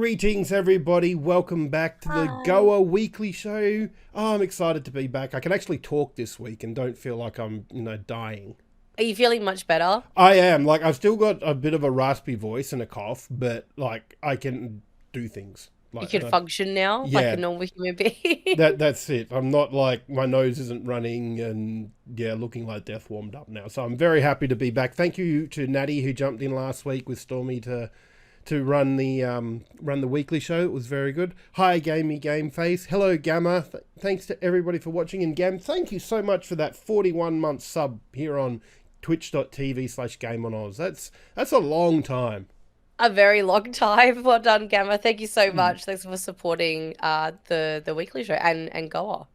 Greetings, everybody. Welcome back to the Hi. Goa Weekly Show. Oh, I'm excited to be back. I can actually talk this week and don't feel like I'm, dying. Are you feeling much better? I am. Like, I've still got a bit of a raspy voice and a cough, but, like, I can do things. You Like, can function now like a yeah, normal human being? that's it. I'm not like, my nose isn't running and, yeah, looking like death warmed up now. So I'm very happy to be back. Thank you to Natty, who jumped in last week with Stormy to run the weekly show. It was very good. Hi, Gamey Game Face. Hello, Gamma. Thanks to everybody for watching. And Gam, thank you so much for that 41-month sub here on twitch.tv/Game on Oz. That's a long time. A very long time. Well done, Gamma. Thank you so much. Thanks for supporting the weekly show and Goa.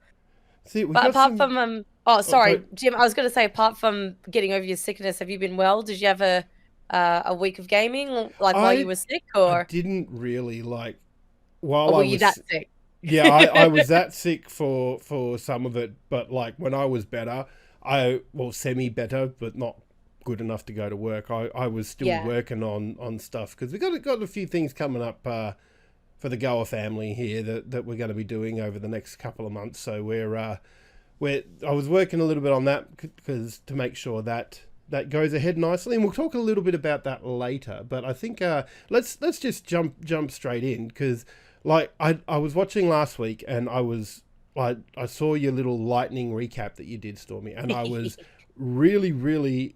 See, we But got apart some. from Oh, sorry, Jim, I was gonna say, apart from getting over your sickness, have you been well? Did you have a week of gaming like while you I were sick, I or didn't really like or while I were you that was. sick? Yeah, I was that sick for some of it, but like when I was better, semi better, but not good enough to go to work. I was still Yeah. working on stuff because we got a few things coming up for the Goa family here that we're going to be doing over the next couple of months. So I was working a little bit on that because to make sure that goes ahead nicely, and we'll talk a little bit about that later. But I think let's just jump straight in because like I was watching last week and I saw your little lightning recap that you did, Stormy, and I was really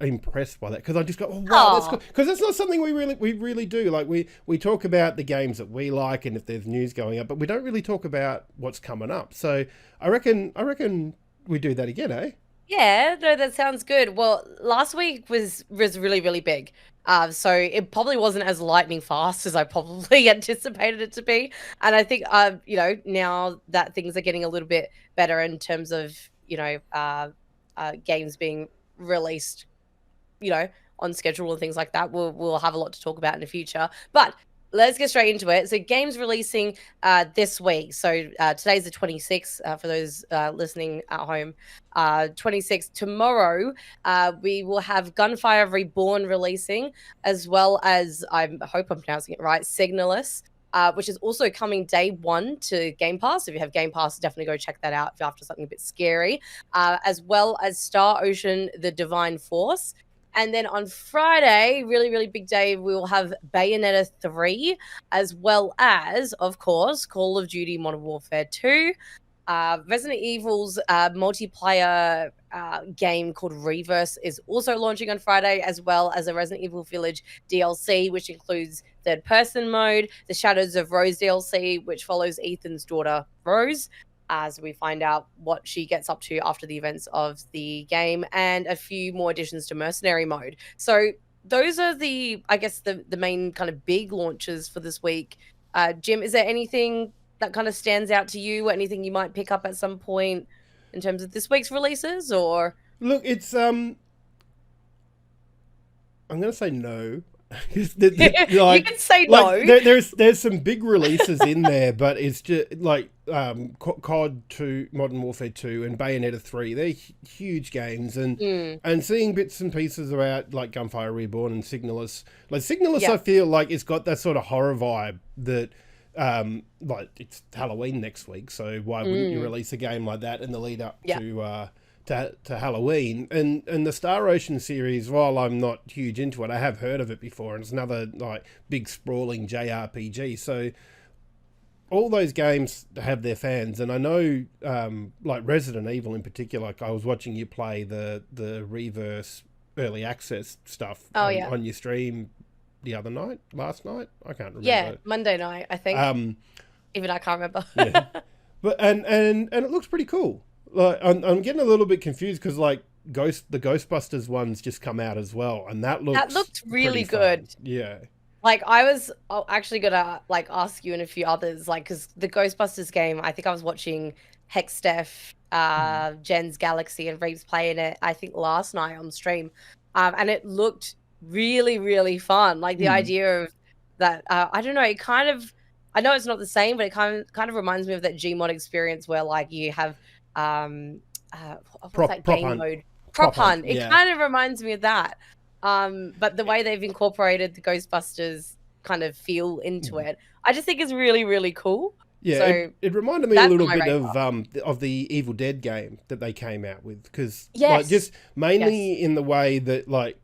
impressed by that because I just go, oh wow, that's Oh, cool, because that's not something we really do. Like we talk about the games that we like and if there's news going up, but we don't really talk about what's coming up. So I reckon we do that again, eh? yeah, no, that sounds good. Well, last week was really, really big. So it probably wasn't as lightning fast as I probably anticipated it to be. And I think now that things are getting a little bit better in terms of, games being released, you know, on schedule and things like that. We'll have a lot to talk about in the future. But let's get straight into it. So games releasing this week. So today's the 26th for those listening at home. 26th tomorrow. We will have Gunfire Reborn releasing, as well as I hope I'm pronouncing it right, Signalis. Which is also coming day one to Game Pass. If you have Game Pass, definitely go check that out if you're after something a bit scary. As well as Star Ocean: The Divine Force. And then on Friday, really, really big day, we will have Bayonetta 3, as well as, of course, Call of Duty Modern Warfare 2. Resident Evil's multiplayer game called Reverse is also launching on Friday, as well as a Resident Evil Village DLC, which includes third person mode, the Shadows of Rose DLC, which follows Ethan's daughter, Rose, as we find out what she gets up to after the events of the game, and a few more additions to Mercenary mode. So those are I guess, the main kind of big launches for this week. Jim, is there anything that kind of stands out to you? Anything you might pick up at some point in terms of this week's releases, or? Look, it's I'm gonna say no. You can say Like no. there's some big releases in there, but it's just like COD 2, Modern Warfare 2, and Bayonetta 3. They're huge games, Mm, and seeing bits and pieces about like Gunfire Reborn and Signalis. Like Signalis, I yeah, feel like it's got that sort of horror vibe that. Like it's Halloween next week, so why wouldn't you mm, release a game like that in the lead up yeah, to Halloween? And the Star Ocean series, while I'm not huge into it, I have heard of it before, and it's another like big sprawling JRPG. So all those games have their fans, and I know like Resident Evil in particular. Like I was watching you play the Reverse early access stuff oh yeah, on your stream the other night, last night. I can't yeah, remember. Monday night, I think. Um, Even I can't remember. yeah, but and it looks pretty cool. Like I'm getting a little bit confused because like the Ghostbusters one's just come out as well, and that That looks looked pretty really fun. good. Yeah. Like, I was actually gonna like ask you and a few others, like, because the Ghostbusters game, I think I was watching Hextef, Mm. Jen's Galaxy, and Reeves playing it, I think last night on stream, and it looked really, really fun. Like the Mm. idea of that, I don't know, it kind of, I know it's not the same, but it kind of reminds me of that Gmod experience where like you have, what's that Prop game hunt, mode? Prop prop hunt. Hunt. It Yeah. kind of reminds me of that. But the way they've incorporated the Ghostbusters, kind of feel into it. I just think it's really, really cool. Yeah, So it reminded me a that's little on my bit radar. of the Evil Dead game that they came out with, because like Yes. just mainly Yes. in the way that like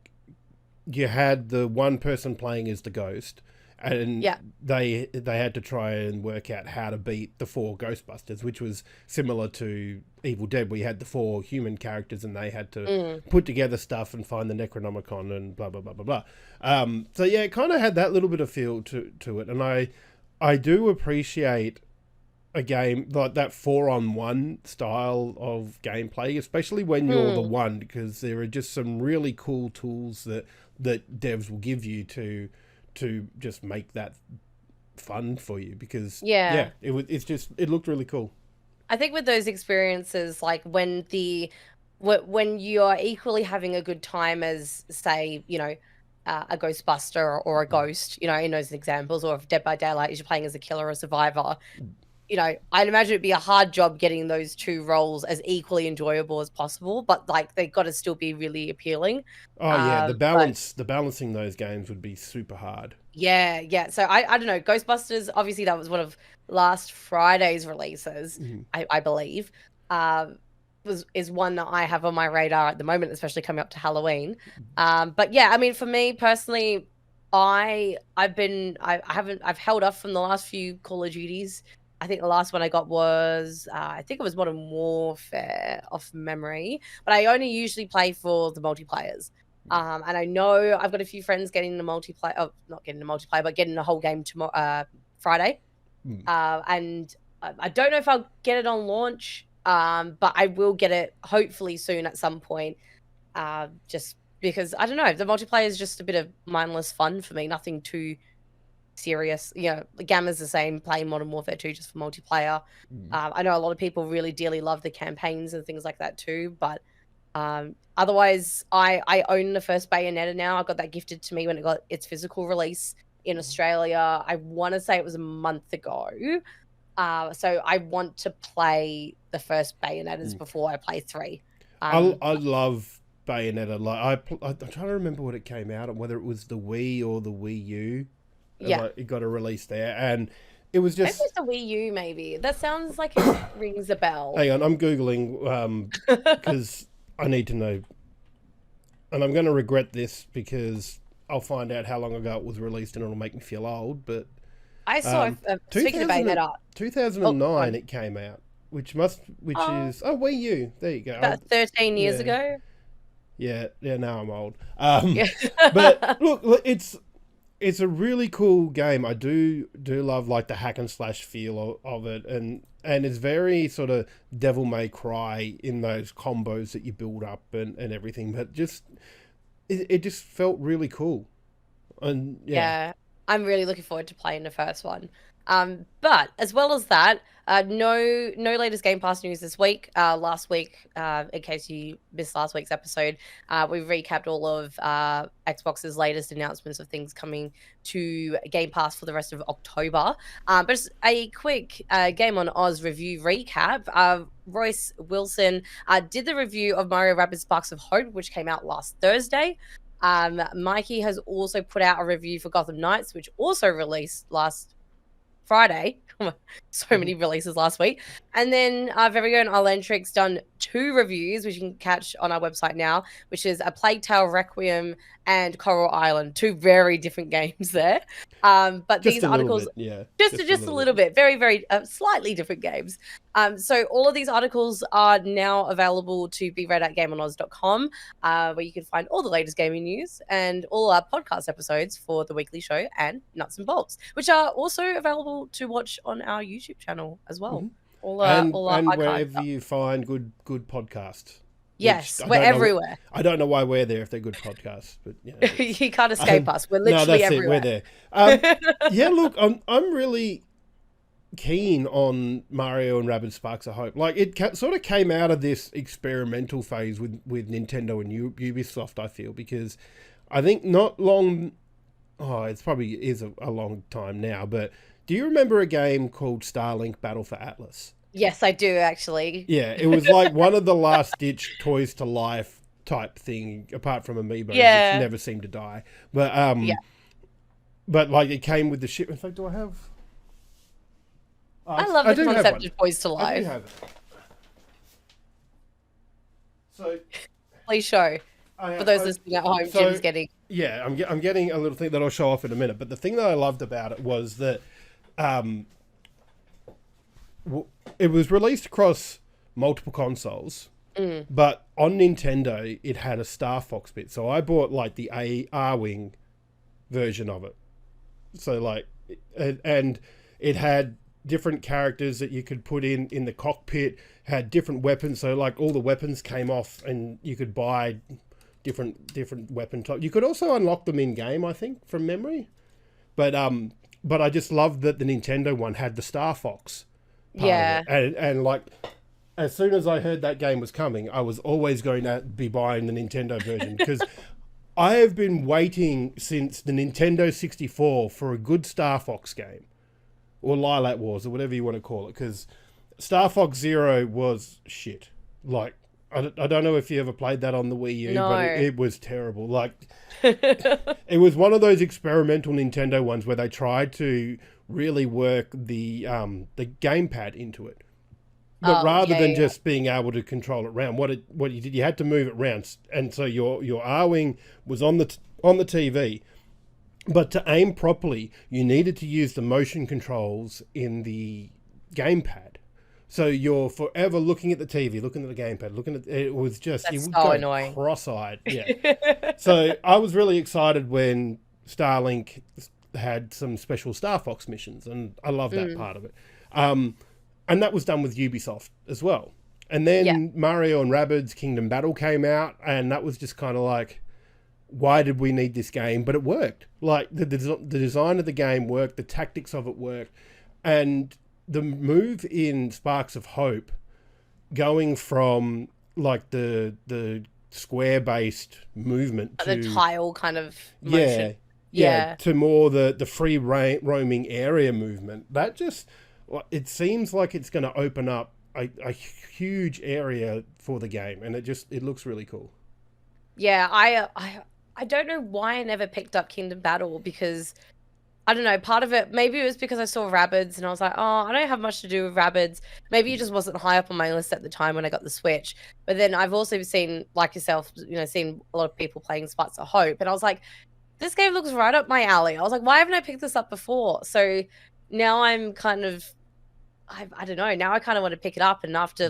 you had the one person playing as the ghost, and Yeah. they had to try and work out how to beat the 4 Ghostbusters, which was similar to Evil Dead, where you had the 4 human characters and they had to Mm. put together stuff and find the Necronomicon and blah blah blah blah blah. So yeah, it kind of had that little bit of feel to it, and I do appreciate a game like that 4-on-1 style of gameplay, especially when you're the one, because there are just some really cool tools that devs will give you to just make that fun for you, because Yeah. it looked really cool. I think with those experiences, like when when you are equally having a good time as, say, a Ghostbuster or a ghost, in those examples, or if Dead by Daylight is you're playing as a killer or a survivor, I'd imagine it'd be a hard job getting those 2 roles as equally enjoyable as possible, but like they've got to still be really appealing. Oh yeah, the But balancing those games would be super hard. yeah, yeah. So I don't know. Ghostbusters, obviously that was one of last Friday's releases, Mm-hmm. I believe. Is one that I have on my radar at the moment, especially coming up to Halloween. But yeah, I mean, for me personally, I've held off from the last few Call of Duties. I think the last one I got was I think it was Modern Warfare off memory, but I only usually play for the multiplayers. And I know I've got a few friends getting the multiplayer, oh, not getting the multiplayer, but getting the whole game tomorrow, Friday. Mm. And I don't know if I'll get it on launch, but I will get it hopefully soon at some point. Just because I don't know, the multiplayer is just a bit of mindless fun for me, nothing too serious. The Gamma's the same, playing Modern Warfare 2 just for multiplayer. I know a lot of people really dearly love the campaigns and things like that too, but otherwise I own the first Bayonetta now. I got that gifted to me when it got its physical release in Australia. I want to say it was a month ago. So I want to play the first Bayonettas before I play 3. I love Bayonetta. Like I'm trying to remember what it came out on, whether it was the Wii or the Wii U. Yeah. Like, it got a release there, and it was just. Maybe it's the Wii U. Maybe that sounds like it rings a bell. Hang on, I'm googling because I need to know, and I'm going to regret this because I'll find out how long ago it was released, and it'll make me feel old. But I saw. Speaking of Bayonetta, 2009 it came out, which is Wii U. There you go. About 13 years ago. Yeah. Now I'm old. Yeah. But look, it's a really cool game. I do love like the hack and slash feel of it, and it's very sort of Devil May Cry in those combos that you build up and everything. But it just felt really cool, and yeah, I'm really looking forward to playing the first one. But as well as that, no latest Game Pass news this week. Last week, in case you missed last week's episode, we recapped all of Xbox's latest announcements of things coming to Game Pass for the rest of October. But just a quick Game on Oz review recap. Royce Wilson did the review of Mario Rabbids Sparks of Hope, which came out last Thursday. Mikey has also put out a review for Gotham Knights, which also released last Friday. So many releases last week. And then our very own Arlentrix done 2 reviews, which you can catch on our website now, which is A Plague Tale Requiem and Coral Island. 2 very different games there. But just these articles, just a little bit, very, very slightly different games. So all of these articles are now available to be read at GameOnOz.com, where you can find all the latest gaming news and all our podcast episodes for the weekly show and Nuts and Bolts, which are also available to watch on our YouTube channel as well. All and our wherever stuff. you find good podcasts. Yes, we're everywhere. I don't know why we're there if they're good podcasts, but you can't escape us. We're literally everywhere. We're there. Yeah, look, I'm really keen on Mario and Rabbids Sparks of Hope. Like it sort of came out of this experimental phase with Nintendo and Ubisoft, I feel, because I think not long. Oh, it's probably is a long time now, but do you remember a game called Starlink Battle for Atlas? Yes, I do actually. Yeah, it was like one of the last ditch toys to life type thing, apart from Amiibo, which never seemed to die. But but like it came with the ship. In fact, do I have? I love the concept of Toys to I do Life. have it. So Please show. For those listening at home, so- Jim's getting. yeah, I'm getting a little thing that I'll show off in a minute. But the thing that I loved about it was that it was released across multiple consoles, but on Nintendo it had a Star Fox bit. So I bought like the R-Wing version of it. So like, and it had different characters that you could put in the cockpit, had different weapons. So like all the weapons came off and you could buy different weapon types. You could also unlock them in game, I think, from memory. But I just loved that the Nintendo one had the Star Fox part of it. And like as soon as I heard that game was coming, I was always going to be buying the Nintendo version because I have been waiting since the Nintendo 64 for a good Star Fox game, or Lilac Wars, or whatever you want to call it, because Star Fox Zero was shit. Like, I don't know if you ever played that on the Wii U, No. but it was terrible. Like, it was one of those experimental Nintendo ones where they tried to really work the gamepad into it. But rather than just being able to control it around, what you did, you had to move it around, and so your R-Wing was on the TV. But to aim properly, you needed to use the motion controls in the gamepad. So you're forever looking at the TV, looking at the gamepad, looking at it. Was just That's you would so go annoying. cross-eyed. Yeah. So I was really excited when Starlink had some special Star Fox missions, and I love that part of it. And that was done with Ubisoft as well. And then Mario and Rabbids Kingdom Battle came out, and that was just kind of like, why did we need this game? But it worked. Like the design of the game worked, the tactics of it worked, and the move in Sparks of Hope, going from like the square based movement to The tile kind of motion. yeah, to more the free roaming area movement. That just, it seems like it's going to open up a huge area for the game, and it looks really cool. Yeah, I don't know why I never picked up Kingdom Battle, because I don't know, part of it, maybe it was because I saw Rabbids and I was like, oh, I don't have much to do with Rabbids. Maybe it just wasn't high up on my list at the time when I got the Switch. But then I've also seen, like yourself, seen a lot of people playing Sparks of Hope, and I was like, this game looks right up my alley. I was like, why haven't I picked this up before? So now I'm kind of, I don't know, now I kind of want to pick it up, and after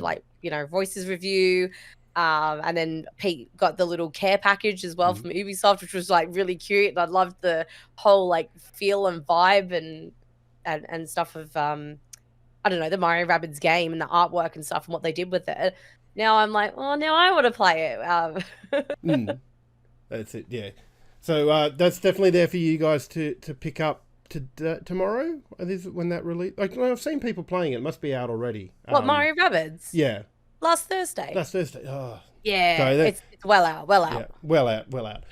Voices review, and then Pete got the little care package as well from Ubisoft, which was like really cute, and I loved the whole like feel and vibe and stuff of I don't know, the Mario Rabbids game and the artwork and stuff and what they did with it. Now I'm like, oh, now I want to play it. That's it, yeah. So that's definitely there for you guys to pick up tomorrow. Is it when that release? Like, well, I've seen people playing it. It must be out already. What, Mario Rabbids? Yeah. Last Thursday. Oh. Yeah, So it's well out. Yeah, well out.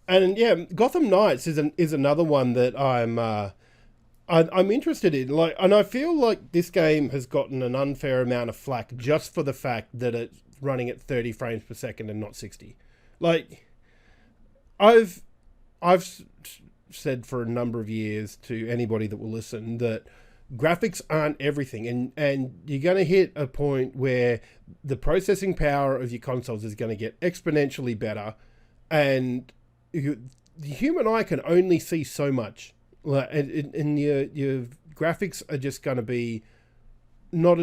And yeah, Gotham Knights is another one that I'm interested in. Like, and I feel like this game has gotten an unfair amount of flack just for the fact that it's running at 30 frames per second and not 60. Like, I've said for a number of years to anybody that will listen that graphics aren't everything, and you're going to hit a point where the processing power of your consoles is going to get exponentially better, and the human eye can only see so much. And your graphics are just going to be not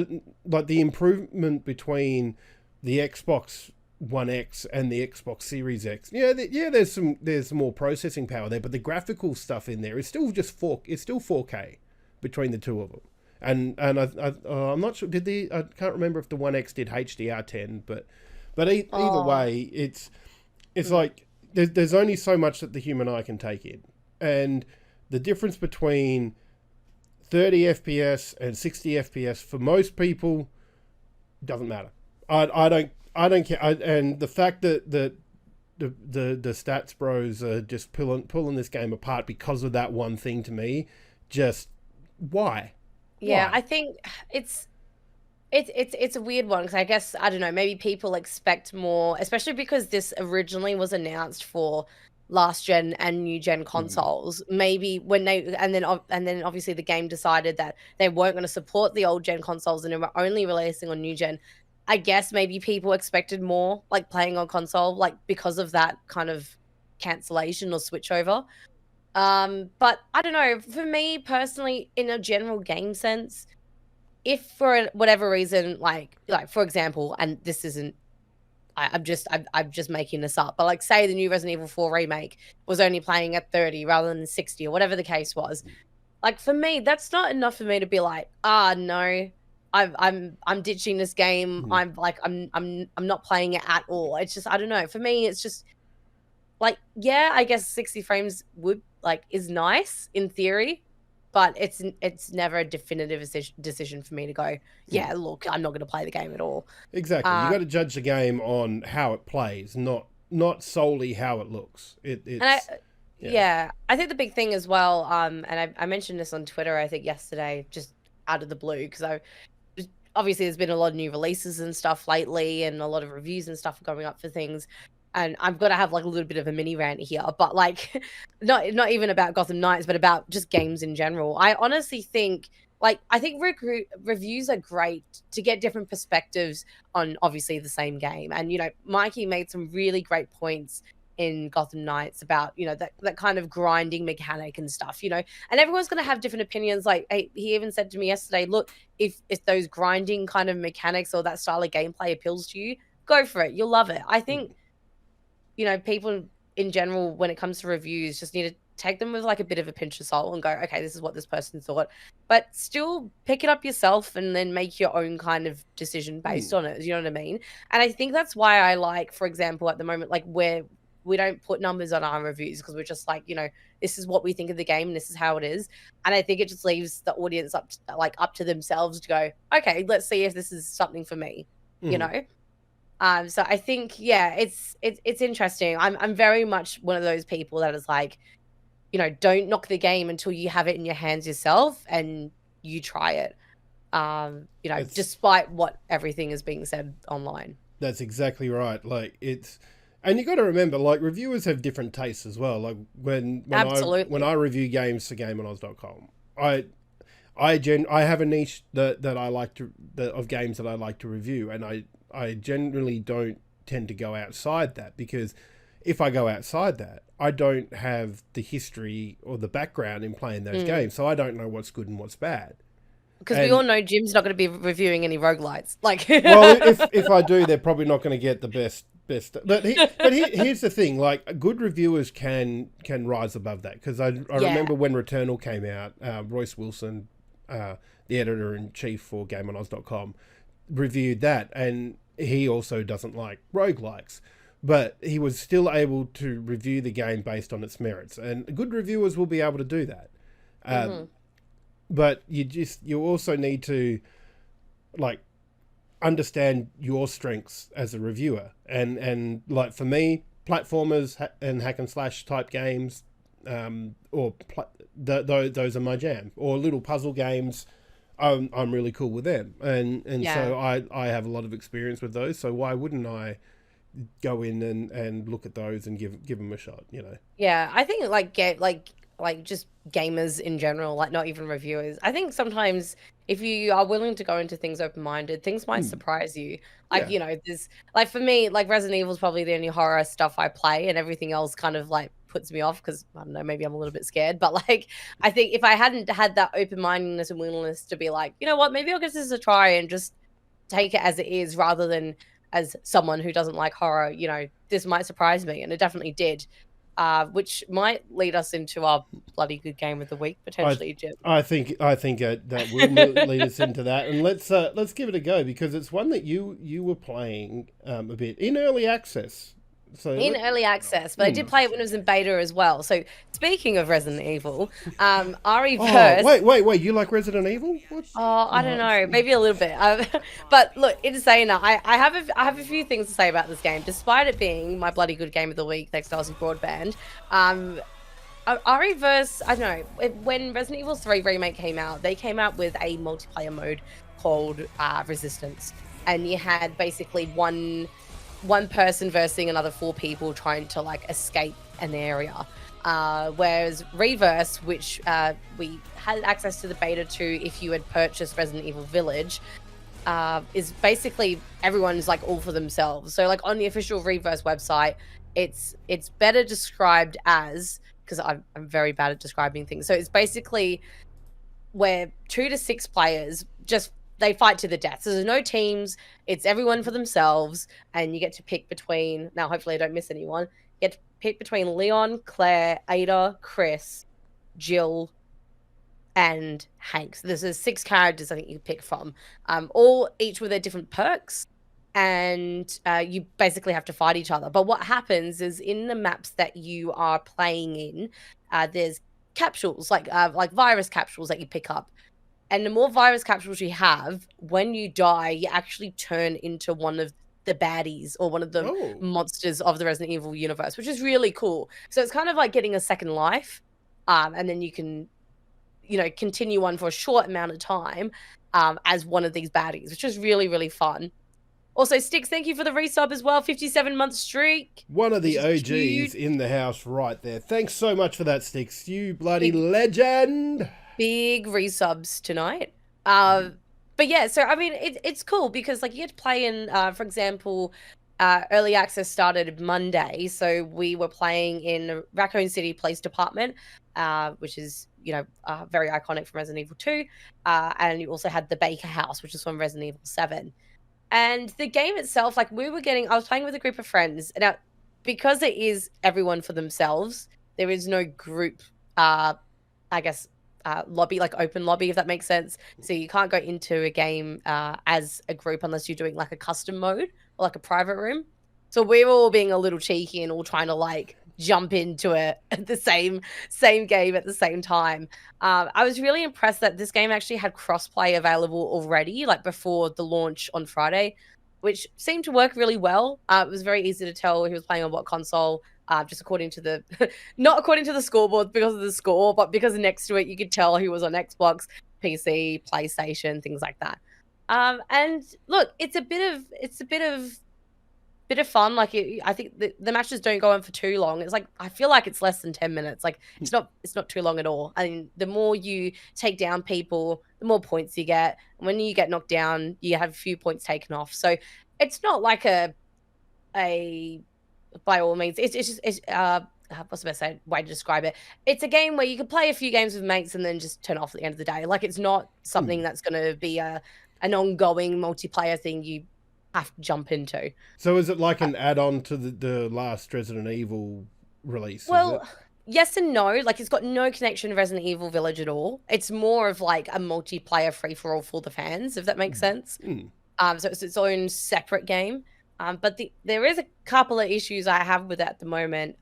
like the improvement between the Xbox One X and the Xbox Series X. There's more processing power there, but the graphical stuff in there is still just 4K between the two of them. And I'm not sure. I can't remember if the One X did HDR10, but either way, it's like there's only so much that the human eye can take in, and the difference between 30 FPS and 60 FPS for most people doesn't matter. I don't care. And the fact that the stats bros are just pulling this game apart because of that one thing, to me, just why? Yeah, Why? I think it's a weird one, because I guess, I don't know, maybe people expect more, especially because this originally was announced for last gen and new gen consoles. Maybe when and then obviously the game decided that they weren't going to support the old gen consoles and they were only releasing on new gen. I guess maybe people expected more like playing on console, like because of that kind of cancellation or switchover. But I don't know. For me personally, in a general game sense, if for whatever reason, like for example, and this isn't, I'm just making this up, but like say the new Resident Evil 4 remake was only playing at 30 rather than 60 or whatever the case was. Like for me, that's not enough for me to be like, no, I'm ditching this game. I'm not playing it at all. It's just I don't know. For me, it's just like yeah, I guess 60 frames would is nice in theory, but it's never a definitive decision for me to go, yeah, look, I'm not going to play the game at all. Exactly. You got to judge the game on how it plays, not solely how it looks. Yeah, I think the big thing as well, and I mentioned this on Twitter, I think yesterday, just out of the blue, because obviously there's been a lot of new releases and stuff lately, and a lot of reviews and stuff going up for things. And I've got to have like a little bit of a mini rant here, but like not even about Gotham Knights, but about just games in general. I honestly think I think reviews are great to get different perspectives on obviously the same game. And Mikey made some really great points in Gotham Knights about that kind of grinding mechanic and stuff. And everyone's going to have different opinions. Like he even said to me yesterday, look, if those grinding kind of mechanics or that style of gameplay appeals to you, go for it. You'll love it. I think people in general, when it comes to reviews, just need to take them with like a bit of a pinch of salt and go, okay, this is what this person thought, but still pick it up yourself and then make your own kind of decision based on it. You know what I mean? And I think that's why I like, for example, at the moment, like where we don't put numbers on our reviews because we're just like, this is what we think of the game and this is how it is. And I think it just leaves the audience up to themselves to go, okay, let's see if this is something for me, So I think, yeah, it's interesting. I'm very much one of those people that is like, don't knock the game until you have it in your hands yourself and you try it. Despite what everything is being said online. That's exactly right. Like and you got to remember, like reviewers have different tastes as well. Like when I review games for GameOnOz.com, I have a niche that I like of games that I like to review, and I generally don't tend to go outside that, because if I go outside that, I don't have the history or the background in playing those games, so I don't know what's good and what's bad. Because we all know Jim's not going to be reviewing any roguelites. Well, if I do, they're probably not going to get the best. But here's the thing: like good reviewers can rise above that, because I remember when Returnal came out, Royce Wilson, the editor-in-chief for GameOnOz.com, reviewed that, and he also doesn't like roguelikes, but he was still able to review the game based on its merits, and good reviewers will be able to do that. But you also need to understand your strengths as a reviewer, and like for me, platformers and hack and slash type games, those are my jam, or little puzzle games. I'm really cool with them, and so I have a lot of experience with those. So why wouldn't I go in and look at those and give them a shot? Yeah, I think just gamers in general, like not even reviewers. I think sometimes if you are willing to go into things open-minded, things might surprise you. There's like for me, like Resident Evil is probably the only horror stuff I play, and everything else kind of like puts me off because I don't know, maybe I'm a little bit scared. But like I think if I hadn't had that open-mindedness and willingness to be like, you know what, maybe I'll give this a try and just take it as it is rather than as someone who doesn't like horror, this might surprise me, and it definitely did. Which might lead us into our bloody good game of the week potentially, Jim. I think that will lead us into that, and let's give it a go, because it's one that you were playing a bit in early access. Early access, but I did play it when it was in beta as well. So speaking of Resident Evil, Re:Verse. Wait! You like Resident Evil? I don't know, maybe a little bit. But look, in saying that, I have a few things to say about this game, despite it being my bloody good game of the week thanks to Aussie Broadband. Re:Verse, I don't know, when Resident Evil 3 Remake came out, they came out with a multiplayer mode called Resistance, and you had basically one person versing another 4 people trying to like escape an area. Whereas Reverse, which we had access to the beta to if you had purchased Resident Evil Village, is basically everyone's like all for themselves. So like on the official Reverse website, it's better described as, because I'm very bad at describing things. So it's basically where 2 to 6 players just they fight to the death. So there's no teams. It's everyone for themselves, and you get to pick between. Now, hopefully, I don't miss anyone. You get to pick between Leon, Claire, Ada, Chris, Jill, and Hank. So there's 6 characters I think you can pick from, all each with their different perks, and you basically have to fight each other. But what happens is in the maps that you are playing in, there's capsules like virus capsules that you pick up. And the more virus capsules you have, when you die, you actually turn into one of the baddies or one of the monsters of the Resident Evil universe, which is really cool. So it's kind of like getting a second life. And then you can, continue on for a short amount of time as one of these baddies, which is really, really fun. Also, Sticks, thank you for the resub as well. 57-month streak. One of the OGs in the house right there. Thanks so much for that, Sticks. You bloody legend. Big resubs tonight. But yeah, so I mean, it's cool because like you get to play in, for example, early access started Monday, so we were playing in Raccoon City Police Department, which is very iconic from Resident Evil 2, and you also had the Baker House, which is from Resident Evil 7. And the game itself, like I was playing with a group of friends, and because it is everyone for themselves, there is no group, lobby, like open lobby, if that makes sense. So you can't go into a game as a group unless you're doing like a custom mode or like a private room. So we're all being a little cheeky and all trying to like jump into it at the same game at the same time. I was really impressed that this game actually had crossplay available already, like before the launch on Friday, which seemed to work really well. It was very easy to tell who was playing on what console. Just according to the, not according to the scoreboard because of the score, but because next to it you could tell who was on Xbox, PC, PlayStation, things like that. And look, it's a bit of fun. Like I think the matches don't go on for too long. It's like I feel like it's less than 10 minutes. Like it's not too long at all. I mean, the more you take down people, the more points you get. And when you get knocked down, you have a few points taken off. So it's not like a by all means, it's just what's the best way to describe it? It's a game where you can play a few games with mates and then just turn off at the end of the day. Like it's not something that's going to be an ongoing multiplayer thing you have to jump into. So is it like an add-on to the last Resident Evil release? Well, yes and no. Like it's got no connection to Resident Evil Village at all. It's more of like a multiplayer free-for-all for the fans, if that makes sense. So it's its own separate game. But there is a couple of issues I have with it at the moment.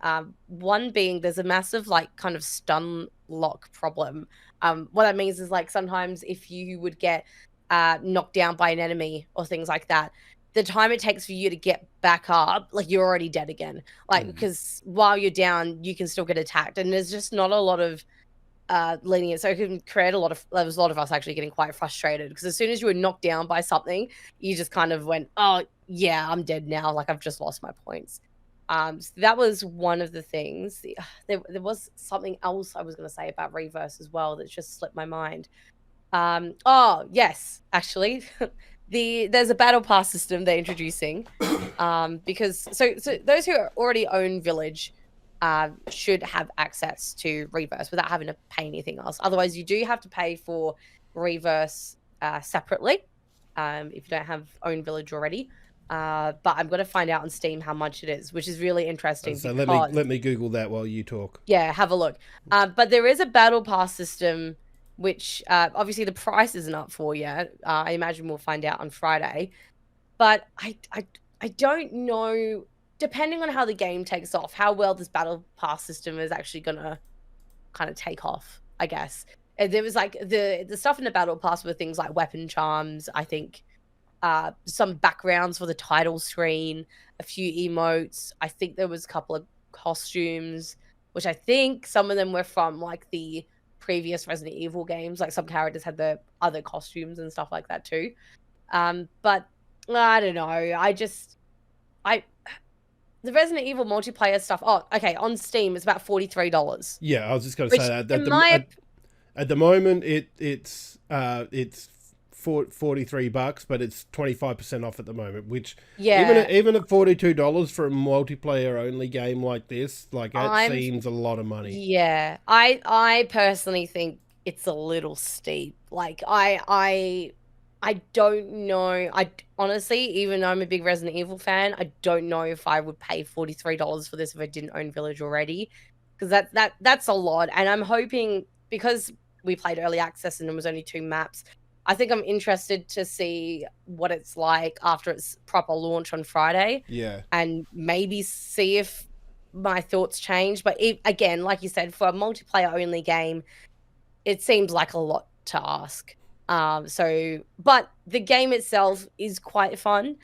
One being there's a massive like kind of stun lock problem. What that means is like sometimes if you would get knocked down by an enemy or things like that, the time it takes for you to get back up, like you're already dead again. Like because while you're down, you can still get attacked, and there's just not a lot of leading it, so it can create there was a lot of us actually getting quite frustrated because as soon as you were knocked down by something, you just kind of went, oh yeah, I'm dead now, like I've just lost my points. So that was one of the things. There was something else I was going to say about Reverse as well that's just slipped my mind. Oh yes, actually there's a battle pass system they're introducing, because so those who already own Village should have access to Reverse without having to pay anything else. Otherwise, you do have to pay for Reverse separately if you don't have own Village already. But I'm going to find out on Steam how much it is, which is really interesting. So let me Google that while you talk. Yeah, have a look. But there is a battle pass system, which obviously the price isn't up for yet. I imagine we'll find out on Friday. But I don't know, depending on how the game takes off, how well this battle pass system is actually going to kind of take off, I guess. And there was like the stuff in the battle pass were things like weapon charms, I think, some backgrounds for the title screen, a few emotes. I think there was a couple of costumes, which I think some of them were from like the previous Resident Evil games. Like some characters had the other costumes and stuff like that too. But I don't know. the Resident Evil multiplayer stuff. Oh, okay. On Steam, it's about $43. Yeah, I was just going to Which, say that. in my At the moment, it's 43 bucks, but it's 25% off at the moment. Which even at $42 for a multiplayer only game like this, like that seems a lot of money. Yeah, I personally think it's a little steep. Like I don't know. I honestly, even though I'm a big Resident Evil fan, I don't know if I would pay $43 for this if I didn't own Village already, because that's a lot. And I'm hoping, because we played early access and there was only 2 maps, I think I'm interested to see what it's like after its proper launch on Friday. Yeah, and maybe see if my thoughts change. But again, like you said, for a multiplayer only game, it seems like a lot to ask. But the game itself is quite fun.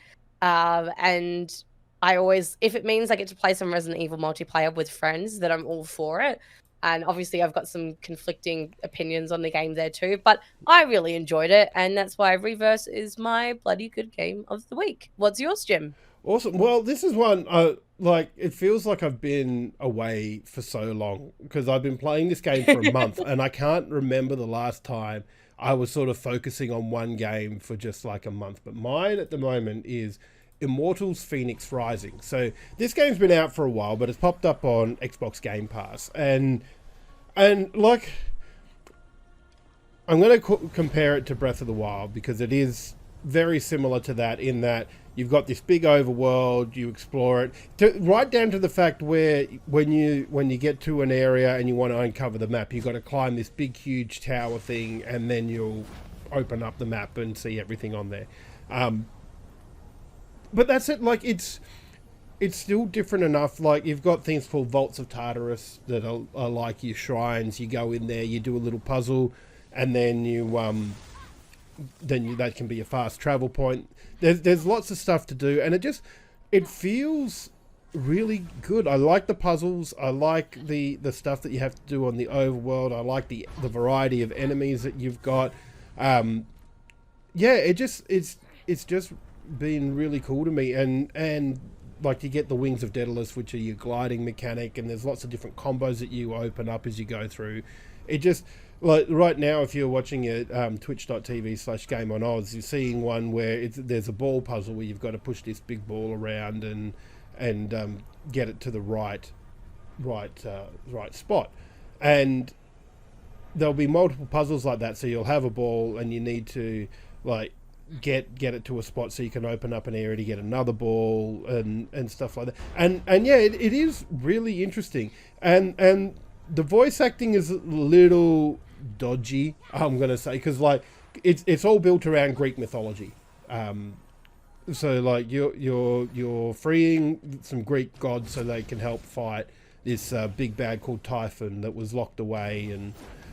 And I always, if it means I get to play some Resident Evil multiplayer with friends, then I'm all for it. And obviously I've got some conflicting opinions on the game there too, but I really enjoyed it. And that's why Reverse is my bloody good game of the week. What's yours, Jim? Awesome. Well, this is one, like, it feels like I've been away for so long because I've been playing this game for a month and I can't remember the last time I was sort of focusing on one game for just like a month. But mine at the moment is Immortals Fenyx Rising. So this game's been out for a while, but it's popped up on Xbox Game Pass. And like, I'm going to compare it to Breath of the Wild because it is very similar to that in that you've got this big overworld, you explore it, right down to the fact where when you get to an area and you want to uncover the map, you've got to climb this big, huge tower thing, and then you'll open up the map and see everything on there. But that's it. Like, it's still different enough. Like, you've got things called Vaults of Tartarus that are like your shrines. You go in there, you do a little puzzle, and then that can be a fast travel point. There's lots of stuff to do, and it feels really good. I like the puzzles. I like the stuff that you have to do on the overworld. I like the variety of enemies that you've got. It's just been really cool to me, and like, you get the Wings of Daedalus, which are your gliding mechanic, and there's lots of different combos that you open up as you go through. It just, like, right now, if you're watching it, twitch.tv/GameOnOz, you're seeing one where there's a ball puzzle where you've got to push this big ball around and get it to the right spot. And there'll be multiple puzzles like that. So you'll have a ball and you need to, like, get it to a spot so you can open up an area to get another ball and stuff like that. And yeah, it is really interesting. And the voice acting is a little dodgy, I'm gonna say, because like it's all built around Greek mythology. So like you're freeing some Greek gods so they can help fight this big bad called Typhon that was locked away,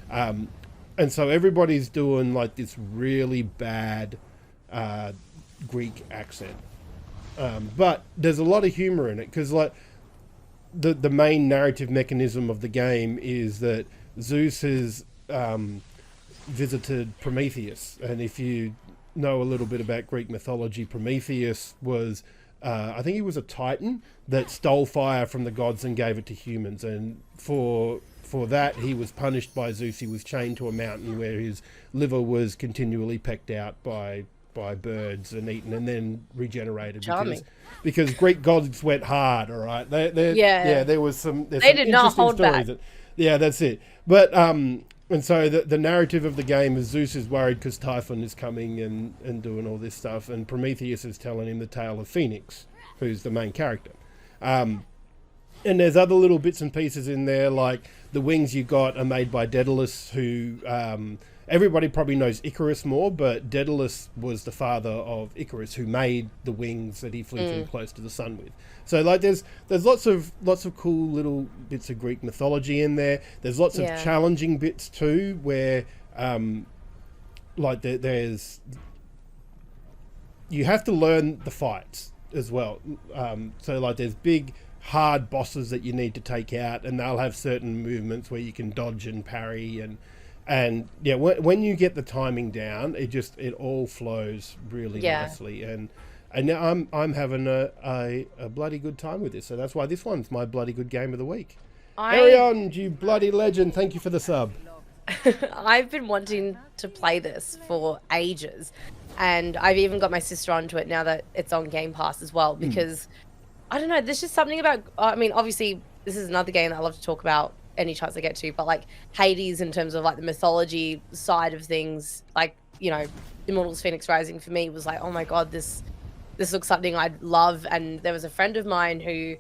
and so everybody's doing like this really bad Greek accent, but there's a lot of humor in it because like the main narrative mechanism of the game is that Zeus has visited Prometheus, and if you know a little bit about Greek mythology, Prometheus was I think he was a titan that stole fire from the gods and gave it to humans, and for that he was punished by Zeus. He was chained to a mountain where his liver was continually pecked out by birds and eaten and then regenerated because Greek gods went hard. All right, there was some. They did not hold back. Yeah, that's it. But and so the narrative of the game is Zeus is worried because Typhon is coming and doing all this stuff, and Prometheus is telling him the tale of Phoenix, who's the main character. And there's other little bits and pieces in there, like the wings you got are made by Daedalus, who everybody probably knows Icarus more, but Daedalus was the father of Icarus, who made the wings that he flew through close to the sun with. So like there's lots of cool little bits of Greek mythology in there. There's lots of challenging bits too, where like there's you have to learn the fights as well. So like there's big hard bosses that you need to take out, and they'll have certain movements where you can dodge and parry, and yeah, when you get the timing down, it all flows really nicely. And And now I'm having a bloody good time with this. So that's why this one's my bloody good game of the week. Carry on, you bloody legend. Thank you for the sub. I've been wanting to play this for ages, and I've even got my sister onto it now that it's on Game Pass as well, because I don't know, there's just something about, I mean, obviously this is another game that I love to talk about any chance I get to, but like Hades, in terms of like the mythology side of things, like, you know, Immortals Phoenix Rising for me was like, oh my god, this looks something I'd love. And there was a friend of mine who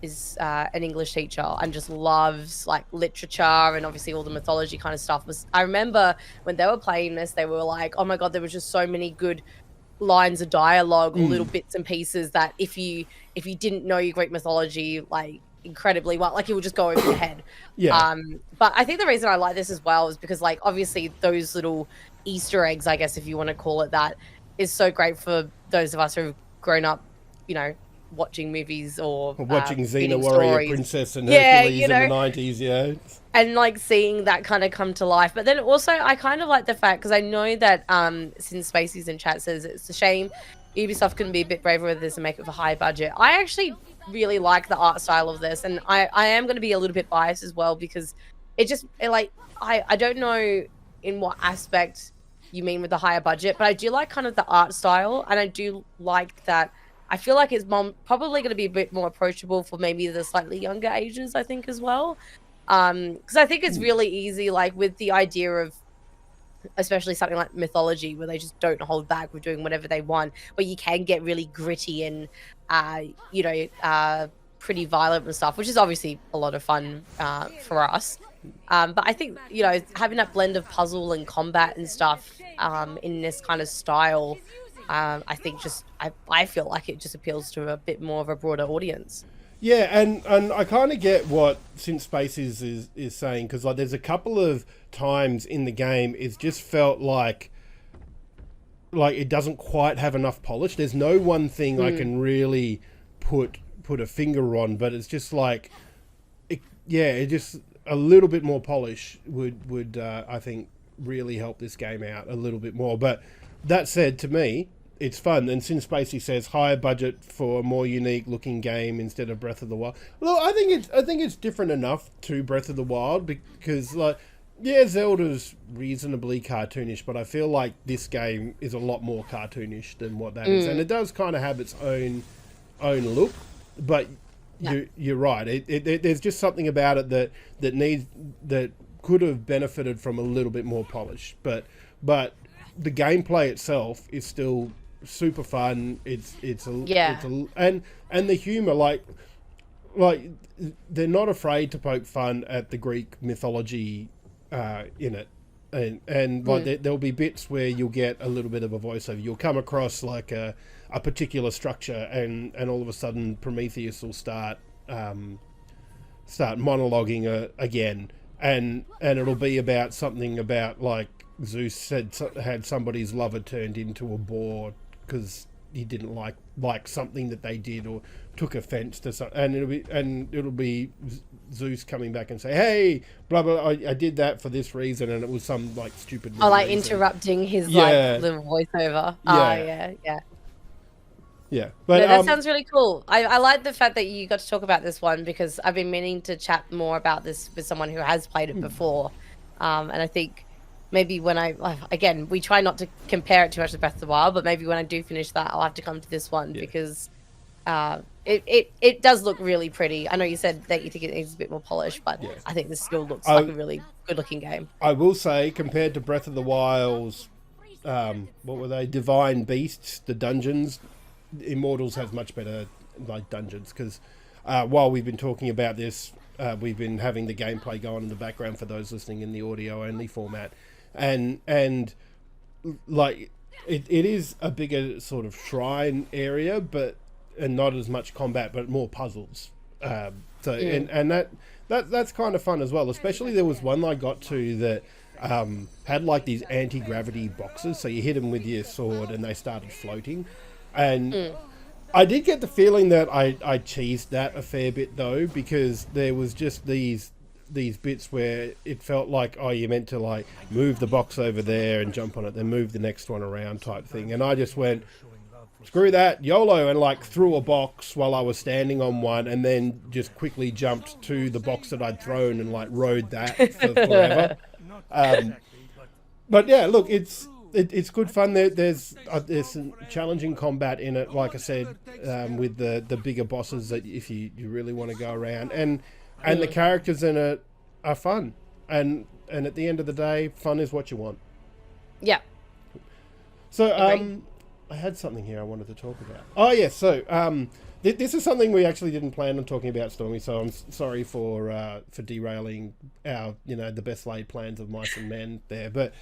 is an English teacher and just loves like literature and obviously all the mythology kind of stuff. I remember when they were playing this, they were like, oh my god, there was just so many good lines of dialogue or little bits and pieces that if you didn't know your Greek mythology like incredibly well, like it would just go over your head. But I think the reason I like this as well is because like obviously those little Easter eggs, I guess if you want to call it that, is so great for those of us who've grown up, you know, watching movies or watching Xena Warrior stories. Princess and Hercules you know, in the 90s, and like seeing that kind of come to life. But then also I kind of like the fact, because I know that since Spacey's in chat says it's a shame Ubisoft couldn't be a bit braver with this and make it for high budget. I actually really like the art style of this, and I am going to be a little bit biased as well, because I don't know in what aspect you mean with the higher budget, but I do like kind of the art style, and I do like that. I feel like it's probably going to be a bit more approachable for maybe the slightly younger ages, I think, as well. Because I think it's really easy, like with the idea of, especially something like mythology, where they just don't hold back with doing whatever they want, but you can get really gritty and, you know, pretty violent and stuff, which is obviously a lot of fun for us. But I think, you know, having that blend of puzzle and combat and stuff in this kind of style, I think I feel like it just appeals to a bit more of a broader audience. Yeah, and I kind of get what Synth Space is saying, because like there's a couple of times in the game it's just felt like it doesn't quite have enough polish. There's no one thing I can really put a finger on, but it's just like, it just a little bit more polish would I think really help this game out a little bit more. But that said, to me, it's fun. And Sin Spacey says higher budget for a more unique looking game instead of Breath of the Wild. Well, I think it's different enough to Breath of the Wild, because like, yeah, Zelda's reasonably cartoonish, but I feel like this game is a lot more cartoonish than what that is, and it does kind of have its own look. But you're right. There's just something about it that could have benefited from a little bit more polish. But the gameplay itself is still super fun. And the humor, like they're not afraid to poke fun at the Greek mythology in it, and like there'll be bits where you'll get a little bit of a voiceover. You'll come across like a particular structure, and all of a sudden Prometheus will start monologuing again, and it'll be about something about like Zeus had somebody's lover turned into a boar because he didn't like something that they did or took offense to something, and it'll be Zeus coming back and say, "Hey, blah blah, I did that for this reason," and it was some like stupid. Like reason. Interrupting his like little voiceover. Yeah, but no, that sounds really cool. I like the fact that you got to talk about this one, because I've been meaning to chat more about this with someone who has played it before, and I think maybe when again, we try not to compare it too much to Breath of the Wild, but maybe when I do finish that, I'll have to come to this one, because it does look really pretty. I know you said that you think it needs a bit more polish, but I think this still looks like a really good looking game. I will say, compared to Breath of the Wild's, what were they? Divine Beasts, the dungeons, Immortals has much better like dungeons, because while we've been talking about this, we've been having the gameplay going in the background for those listening in the audio only format, and like it is a bigger sort of shrine area, and not as much combat, but more puzzles. And that's kind of fun as well. Especially there was one I got to that had like these anti-gravity boxes, so you hit them with your sword and they started floating. And I did get the feeling that I cheesed that a fair bit though, because there was just these bits where it felt like, oh, you're meant to like move the box over there and jump on it, then move the next one around type thing. And I just went, screw that, YOLO, and like threw a box while I was standing on one, and then just quickly jumped to the box that I'd thrown and like rode that for forever. But yeah, look, it's good fun. There's some challenging combat in it, like I said, with the bigger bosses that if you really want to go around, and the characters in it are fun, and at the end of the day, fun is what you want. Yeah. So I had something here I wanted to talk about. Oh yeah, so this is something we actually didn't plan on talking about, Stormy. So I'm sorry for derailing our the best laid plans of mice and men there, but.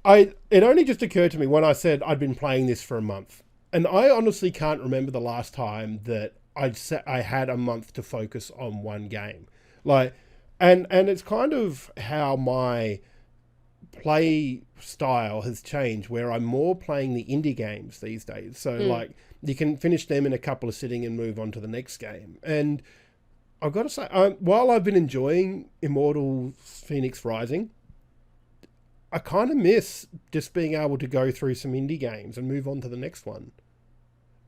It only just occurred to me when I said I'd been playing this for a month, and I honestly can't remember the last time that I had a month to focus on one game, like, and it's kind of how my play style has changed, where I'm more playing the indie games these days. So like you can finish them in a couple of sitting and move on to the next game. And I've got to say, while I've been enjoying Immortal Phoenix Rising, I kind of miss just being able to go through some indie games and move on to the next one.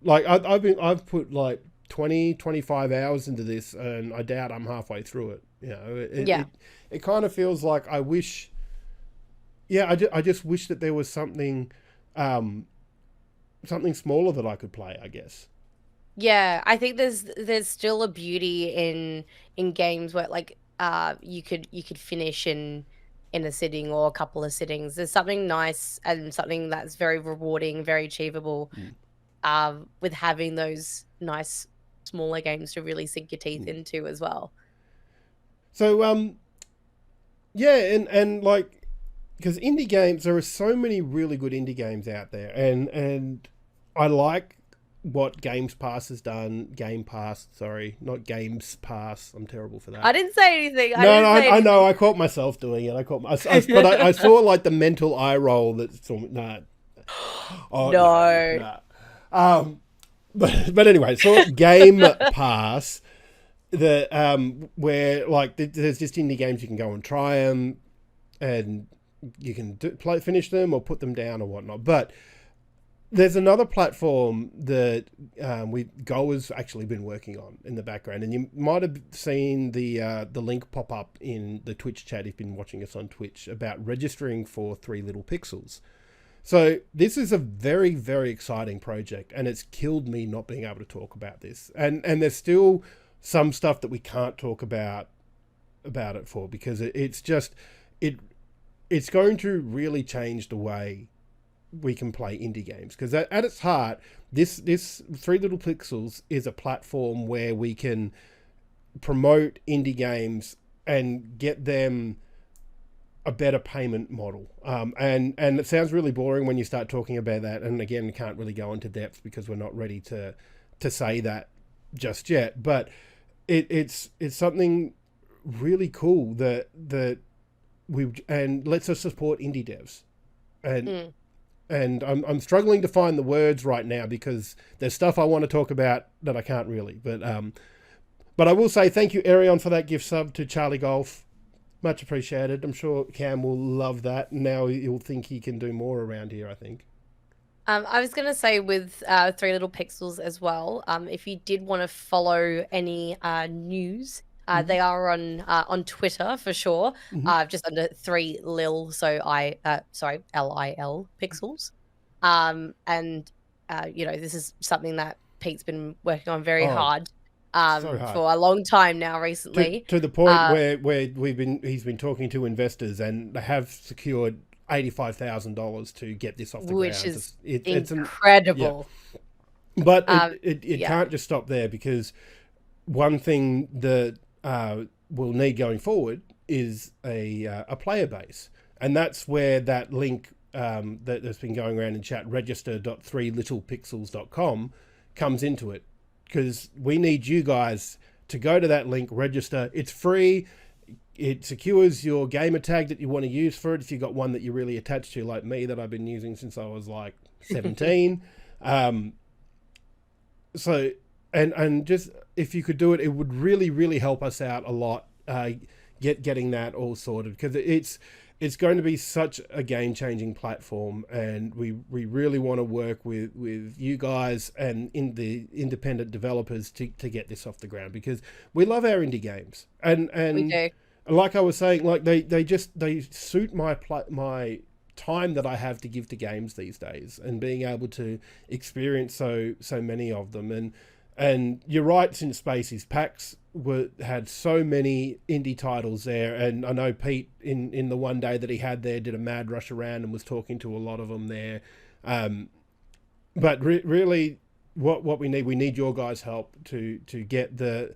Like I've put like 20-25 hours into this, and I doubt I'm halfway through it. It kind of feels like I wish. Yeah, I just wish that there was something smaller that I could play, I guess. Yeah, I think there's still a beauty in games where like you could finish in a sitting or a couple of sittings. There's something nice and something that's very rewarding, very achievable, with having those nice smaller games to really sink your teeth into as well. So yeah, and like, because indie games, there are so many really good indie games out there, and I like what Games Pass has done. Game Pass, sorry, not Games Pass. I'm terrible for that. I didn't say anything. I know. I caught myself doing it. But I saw like the mental eye roll that saw me. Nah. Oh, no. Nah. But anyway, so Game Pass, where like there's just indie games you can go and try them, and you can finish them or put them down or whatnot. But there's another platform that Goa's actually been working on in the background, and you might have seen the link pop up in the Twitch chat if you've been watching us on Twitch about registering for Three Little Pixels. So this is a very, very exciting project, and it's killed me not being able to talk about this. And there's still some stuff that we can't talk about it for, because it's going to really change the way we can play indie games, because at its heart, this Three Little Pixels is a platform where we can promote indie games and get them a better payment model. And it sounds really boring when you start talking about that, and again, we can't really go into depth because we're not ready to say that just yet. But it's something really cool that lets us support indie devs. And I'm struggling to find the words right now because there's stuff I want to talk about that I can't really. But I will say thank you, Arion, for that gift sub to Charlie Golf. Much appreciated. I'm sure Cam will love that. Now he'll think he can do more around here, I think. I was going to say with Three Little Pixels as well, if you did want to follow any news, they are on Twitter for sure, just under 3lil, so LIL Pixels. And this is something that Pete's been working on very hard, for a long time now recently. To the point where he's been talking to investors and they have secured $85,000 to get this off the ground. Which is incredible. Yeah. But it can't just stop there, because one thing that we'll need going forward is a player base, and that's where that link that's been going around in chat, register.3littlepixels.com, comes into it, because we need you guys to go to that link, register. It's free. It secures your gamer tag that you want to use for it, if you've got one that you're really attached to, like me, that I've been using since I was like 17. So just if you could do it, it would really, really help us out a lot, getting that all sorted, because it's going to be such a game-changing platform, and we really want to work with you guys and in the independent developers to get this off the ground, because we love our indie games, and We do. like I was saying, like they suit my time that I have to give to games these days, and being able to experience so many of them. And you're right, since Spacey's PAX had so many indie titles there, and I know Pete in the one day that he had there did a mad rush around and was talking to a lot of them there. But really, what we need your guys' help to get the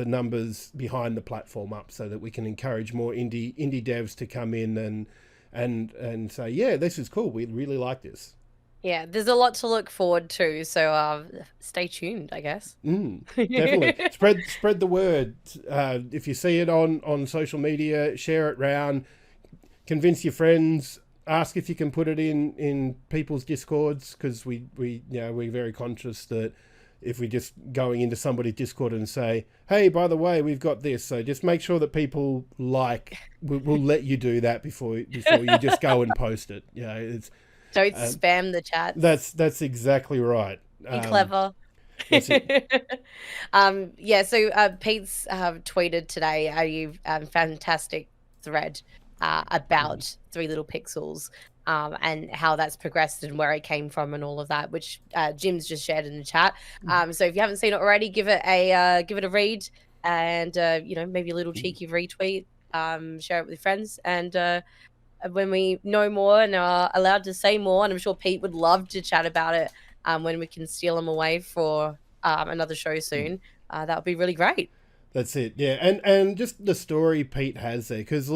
numbers behind the platform up, so that we can encourage more indie devs to come in and say, yeah, this is cool, we really like this. Yeah, there's a lot to look forward to, so stay tuned, I guess. Definitely. Spread the word. If you see it on social media, share it round, convince your friends, ask if you can put it in people's Discords, because we're very conscious that if we just going into somebody's Discord and say, hey, by the way, we've got this, so just make sure that people we'll let you do that before you just go and post it. It's Don't spam the chat. That's exactly right. Be clever. That's it. So Pete's tweeted today a fantastic thread about Three Little Pixels, and how that's progressed and where it came from and all of that, which Jim's just shared in the chat. So if you haven't seen it already, give it a read, and maybe a little cheeky retweet, share it with your friends, and when we know more and are allowed to say more, and I'm sure Pete would love to chat about it when we can steal him away for another show soon, that would be really great. That's it, yeah. And just the story Pete has there, because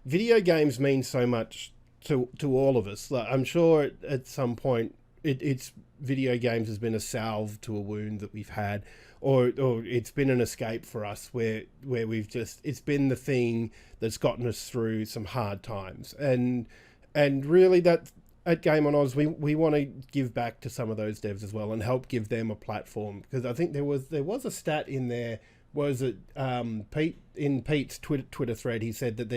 video games mean so much to all of us. Like, I'm sure at some point it's video games has been a salve to a wound that we've had, or it's been an escape for us where we've just, it's been the thing that's gotten us through some hard times. And really, that at Game on Oz, we want to give back to some of those devs as well and help give them a platform, because I think there was a stat in there. Was it Pete's Twitter thread? He said that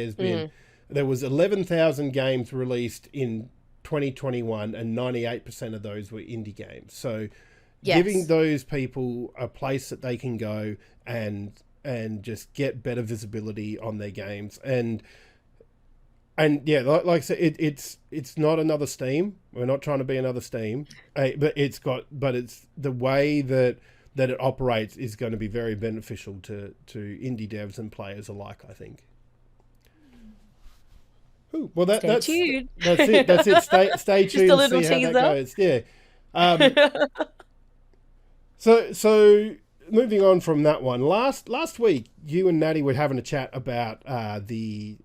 there was 11,000 games released in 2021, and 98% of those were indie games. So giving those people a place that they can go and just get better visibility on their games, and yeah, like I said, it's not another Steam. We're not trying to be another Steam, but it's the way that it operates is going to be very beneficial to indie devs and players alike, I think. Ooh, well, that's tuned. That's it. That's it. Stay tuned. Just a little see teaser. How that goes. Yeah. So moving on from that one, last week you and Natty were having a chat about the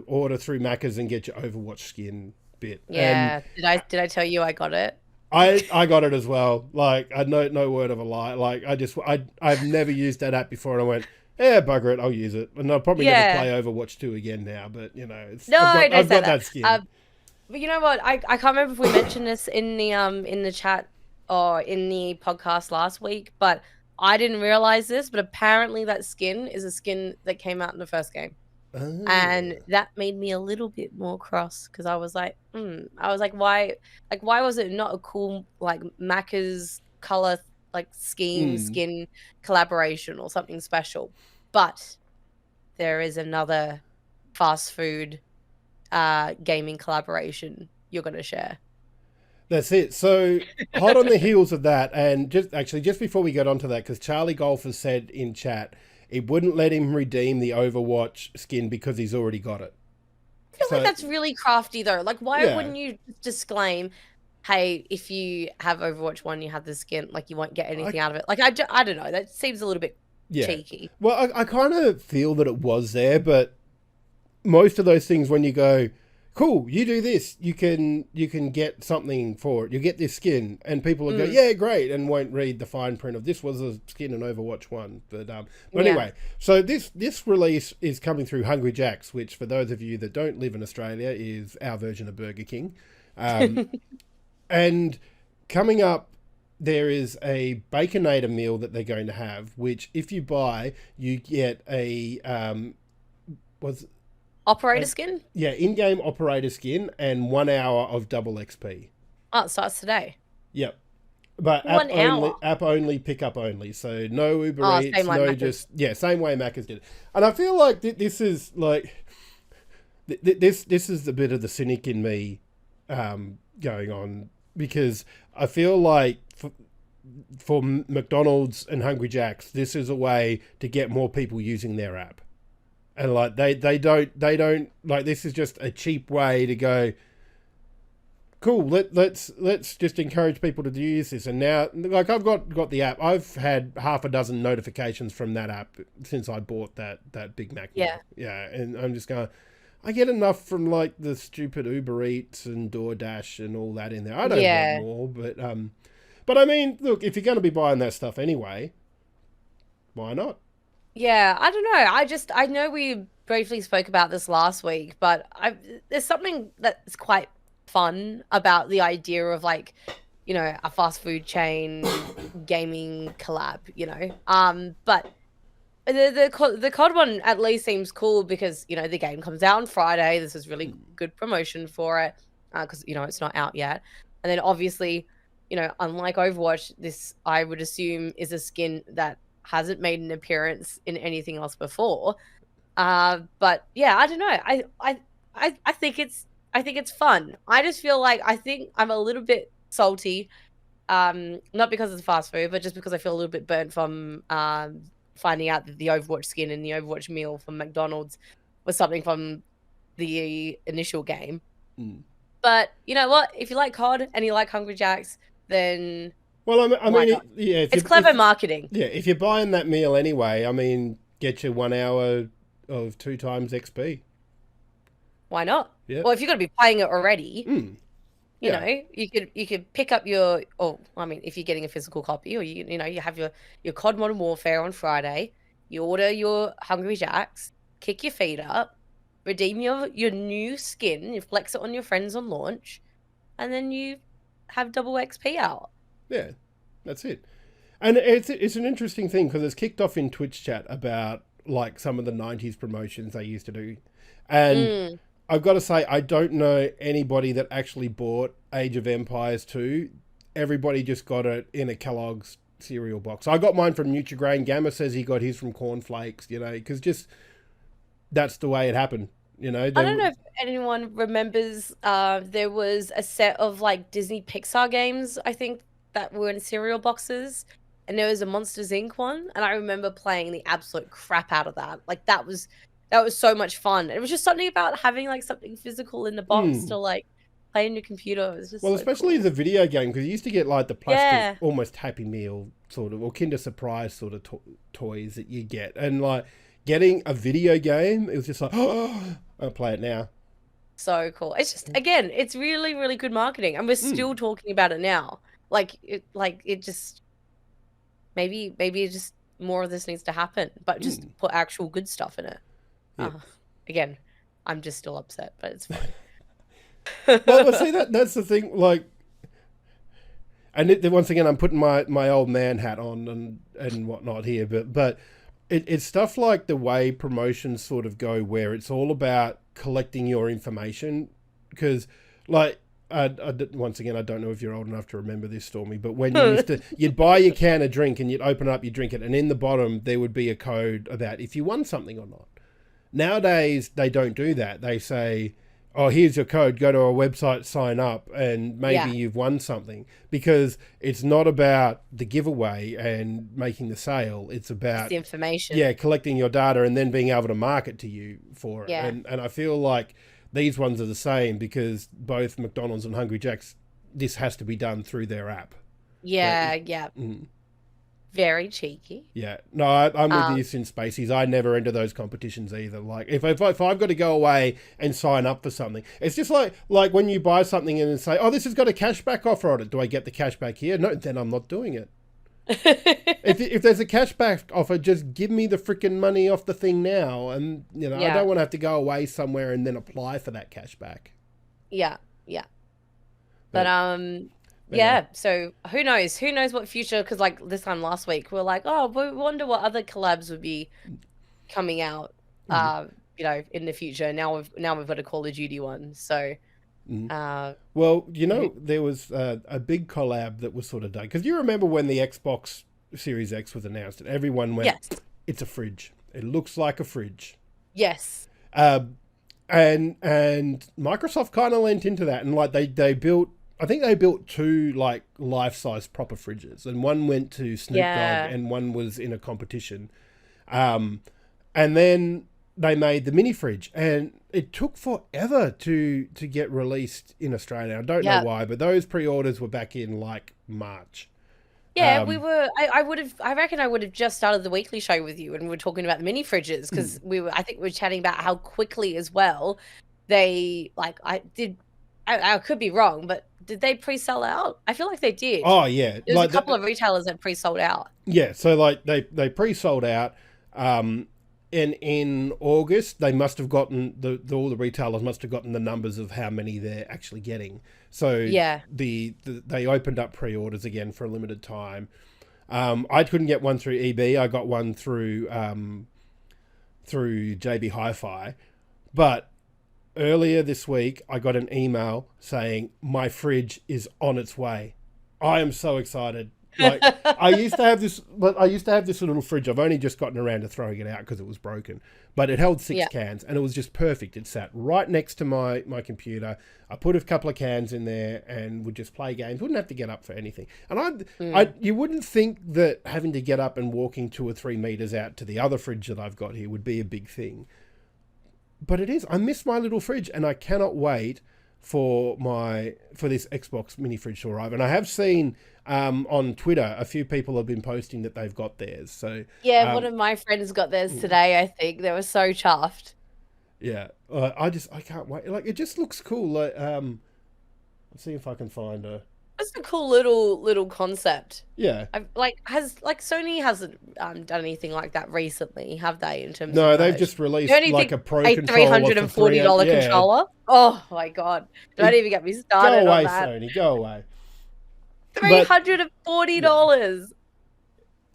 order through Macca's and get your Overwatch skin bit. Yeah. And did I tell you I got it? I got it as well. Like, I no word of a lie. Like, I've never used that app before, and I went, yeah, bugger it, I'll use it. And I'll probably never play Overwatch 2 again now, but I've got that skin. But you know what? I can't remember if we mentioned this in the chat or in the podcast last week, but I didn't realize this, but apparently that skin is a skin that came out in the first game. Oh. And that made me a little bit more cross, because I was like, why was it not a cool, like, Macca's color, like, skin collaboration or something special? But there is another fast food gaming collaboration you're going to share. That's it. So hot on the heels of that, and just before we get onto that, because Charlie Golf has said in chat it wouldn't let him redeem the Overwatch skin because he's already got it. I feel like that's really crafty, though. Like, why wouldn't you disclaim, hey, if you have Overwatch 1, you have the skin, like, you won't get anything out of it? Like, I don't know. That seems a little bit cheeky. Well, I kind of feel that it was there, but most of those things, when you go, cool, you do this, you can get something for it. You get this skin, and people will go, yeah, great, and won't read the fine print of this was a skin in Overwatch 1. But anyway, so this release is coming through Hungry Jack's, which, for those of you that don't live in Australia, is our version of Burger King. And coming up, there is a Baconator meal that they're going to have, which if you buy, you get a Operator And, skin? yeah, in-game operator skin and 1 hour of double XP. Oh, it starts today. Yep. But 1 hour. app only, pickup only. So no Uber Oh, same Eats, like no Macca's. just yeah, same way Macca's did. And I feel like this is like this is a bit of the cynic in me going on, because I feel like for McDonald's and Hungry Jack's, this is a way to get more people using their app. And like they don't like, this is just a cheap way to go, cool, let's just encourage people to use this. And now, like, I've got the app. I've had half a dozen notifications from that app since I bought that Big Mac meal. Yeah. Yeah, and I'm just going, I get enough from like the stupid Uber Eats and DoorDash and all that in there. I don't Yeah. want more, but I mean, look, if you're going to be buying that stuff anyway, why not? Yeah, I don't know. I know we briefly spoke about this last week, but there's something that's quite fun about the idea of, like, a fast food chain gaming collab, but the COD one at least seems cool because, the game comes out on Friday. This is really good promotion for it, because, it's not out yet. And then obviously, unlike Overwatch, this, I would assume, is a skin that hasn't made an appearance in anything else before. But yeah, I don't know. I think it's fun. I just feel like, I think I'm a little bit salty, not because it's fast food, but just because I feel a little bit burnt from finding out that the Overwatch skin and the Overwatch meal from McDonald's was something from the initial game. But you know what? If you like COD and you like Hungry Jacks, then well, I mean, yeah, it's clever marketing. Yeah, if you're buying that meal anyway, I mean, get your 1 hour of 2 times XP. Why not? Yeah. Well, if you're going to be playing it already, you Yeah. know, you could pick up your. Oh, I mean, if you're getting a physical copy, or you have your COD Modern Warfare on Friday, you order your Hungry Jacks, kick your feet up, redeem your new skin, you flex it on your friends on launch, and then you have double XP out. Yeah, that's it. And it's an interesting thing because it's kicked off in Twitch chat about like some of the 90s promotions they used to do. And I've got to say, I don't know anybody that actually bought Age of Empires 2. Everybody just got it in a Kellogg's cereal box. I got mine from Nutrigrain. Gamma says he got his from Cornflakes, because just that's the way it happened. I don't know if anyone remembers, there was a set of like Disney Pixar games, I think, that were in cereal boxes, and there was a Monsters Inc. one, and I remember playing the absolute crap out of that. Like, that was so much fun. It was just something about having like something physical in the box to like play on your computer. It was just especially cool. the video game, because you used to get like the plastic, almost Happy Meal sort of, or Kinder Surprise sort of toys that you get, and like getting a video game, it was just like, oh, I'll play it now. So cool. It's just, again, it's really, really good marketing, and we're still talking about it now. It just maybe just more of this needs to happen, but just put actual good stuff in it. Yeah. Again, I'm just still upset, but it's fine. well, see, that's the thing. Like, and once again, I'm putting my old man hat on and whatnot here, but it's stuff like the way promotions sort of go, where it's all about collecting your information, because like. Once again, I don't know if you're old enough to remember this, Stormy, but when you'd buy your can of drink and you'd open it up, you'd drink it, and in the bottom there would be a code about if you won something or not. Nowadays, they don't do that. They say, oh, here's your code, go to our website, sign up, and maybe you've won something. Because it's not about the giveaway and making the sale. It's about the information. Yeah, collecting your data and then being able to market to you for it. Yeah. And I feel like these ones are the same, because both McDonald's and Hungry Jack's, this has to be done through their app. Yeah. Very cheeky. Yeah. No, I'm with you since Spaceys. I never enter those competitions either. Like, if I've got to go away and sign up for something, it's just like when you buy something and say, oh, this has got a cashback offer on it. Do I get the cashback here? No, then I'm not doing it. if there's a cashback offer, just give me the freaking money off the thing now, and I don't want to have to go away somewhere and then apply for that cashback. Yeah. But so who knows what future, because like this time last week we we're like, oh, we wonder what other collabs would be coming out. in the future. Now we've got a Call of Duty one. So, well, there was a big collab that was sort of done, because you remember when the Xbox Series X was announced, and everyone went, yes, "It's a fridge. It looks like a fridge." yes, And Microsoft kind of lent into that, and like they built. I think they built 2 like life-size proper fridges, and one went to Snoop Dogg, and one was in a competition. And then they made the mini fridge, and it took forever to get released in Australia. I don't know why, but those pre-orders were back in like March. Yeah, we were. I reckon I would have just started the weekly show with you, and we were talking about the mini fridges, because I think we were chatting about how quickly as well they I could be wrong, but did they pre-sell out? I feel like they did. Oh yeah, There's a couple of retailers that pre-sold out. Yeah, so like they pre-sold out. In August, they must have gotten all the retailers must have gotten the numbers of how many they're actually getting. So yeah, they opened up pre-orders again for a limited time. I couldn't get one through EB. I got one through JB Hi-Fi, but earlier this week I got an email saying my fridge is on its way. I am so excited. Like I used to have this little fridge. I've only just gotten around to throwing it out because it was broken, but it held 6 cans, and it was just perfect. It sat right next to my computer. I put a couple of cans in there and would just play games. Wouldn't have to get up for anything. And you wouldn't think that having to get up and walking 2 or 3 meters out to the other fridge that I've got here would be a big thing, but it is. I miss my little fridge, and I cannot wait for this Xbox mini fridge to arrive. And I have seen on Twitter a few people have been posting that they've got theirs. So yeah, one of my friends got theirs today. I think they were so chuffed. Yeah, I can't wait. Like, it just looks cool. Like let's see if I can find a. It's a cool little concept. Yeah. Sony hasn't done anything like that recently, have they? In terms no, of they've just released like a Pro controller, $340 controller. Oh my god! Don't even get me started. Go away, on that. Sony. Go away. $340.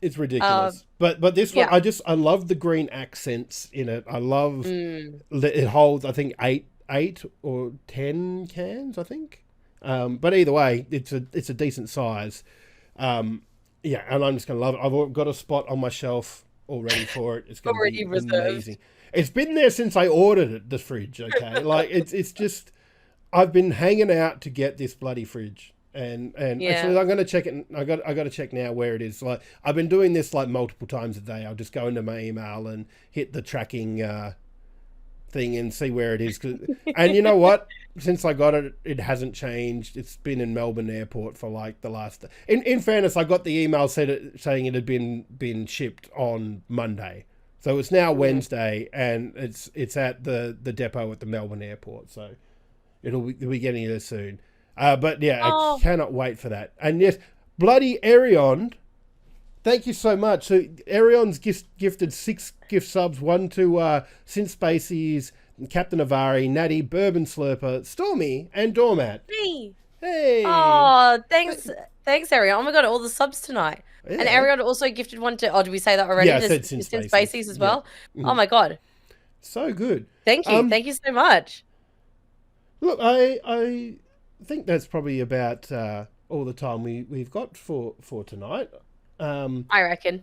It's ridiculous. But this one, I love the green accents in it. I love it holds, I think, 8 or 10 cans, I think. But either way, it's a decent size. And I'm just gonna love it. I've got a spot on my shelf already for it. It's gonna be amazing. It's been there since I ordered it, the fridge. Okay, like it's just I've been hanging out to get this bloody fridge, and actually I'm gonna check it. I got to check now where it is. Like, I've been doing this like multiple times a day. I'll just go into my email and hit the tracking thing and see where it is. And you know what? Since I got it, it hasn't changed. It's been in Melbourne Airport for like the last. In fairness, I got the email saying it had been shipped on Monday, so it's now Wednesday, and it's at the depot at the Melbourne Airport. So it'll be getting there soon. But yeah, I cannot wait for that. And yes, bloody Arion. Thank you so much. So Arion's gifted 6 gift subs, 1 to Sin Spacies, Captain Avari, Natty, Bourbon Slurper, Stormy, and Doormat. Hey. Oh, thanks, Arion. Oh my god, all the subs tonight. Yeah. And Arion also gifted 1 to. Oh, did we say that already? Yeah, I said Sin Spacies as well. Yeah. Oh my god. So good. Thank you. Thank you so much. Look, I think that's probably about all the time we've got for tonight. I reckon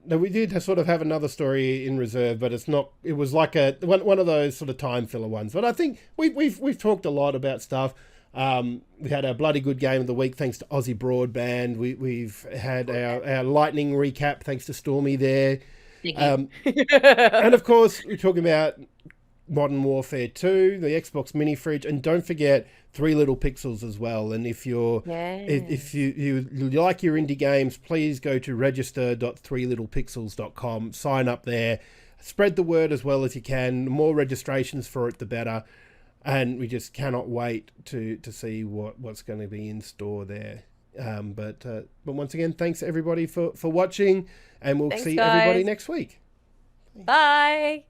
that we did sort of have another story in reserve, but it's not. It was like one of those sort of time filler ones. But I think we've talked a lot about stuff. We had our bloody good game of the week thanks to Aussie Broadband. We've had our lightning recap thanks to Stormy there. And of course we're talking about Modern Warfare 2, the Xbox mini fridge, and don't forget 3 Little Pixels as well. And if if you like your indie games, please go to register.3littlepixels.com, sign up there, spread the word as well as you can. The more registrations for it, the better. And we just cannot wait to see what's going to be in store there. But once again, thanks everybody for watching, and we'll see everybody next week. Bye.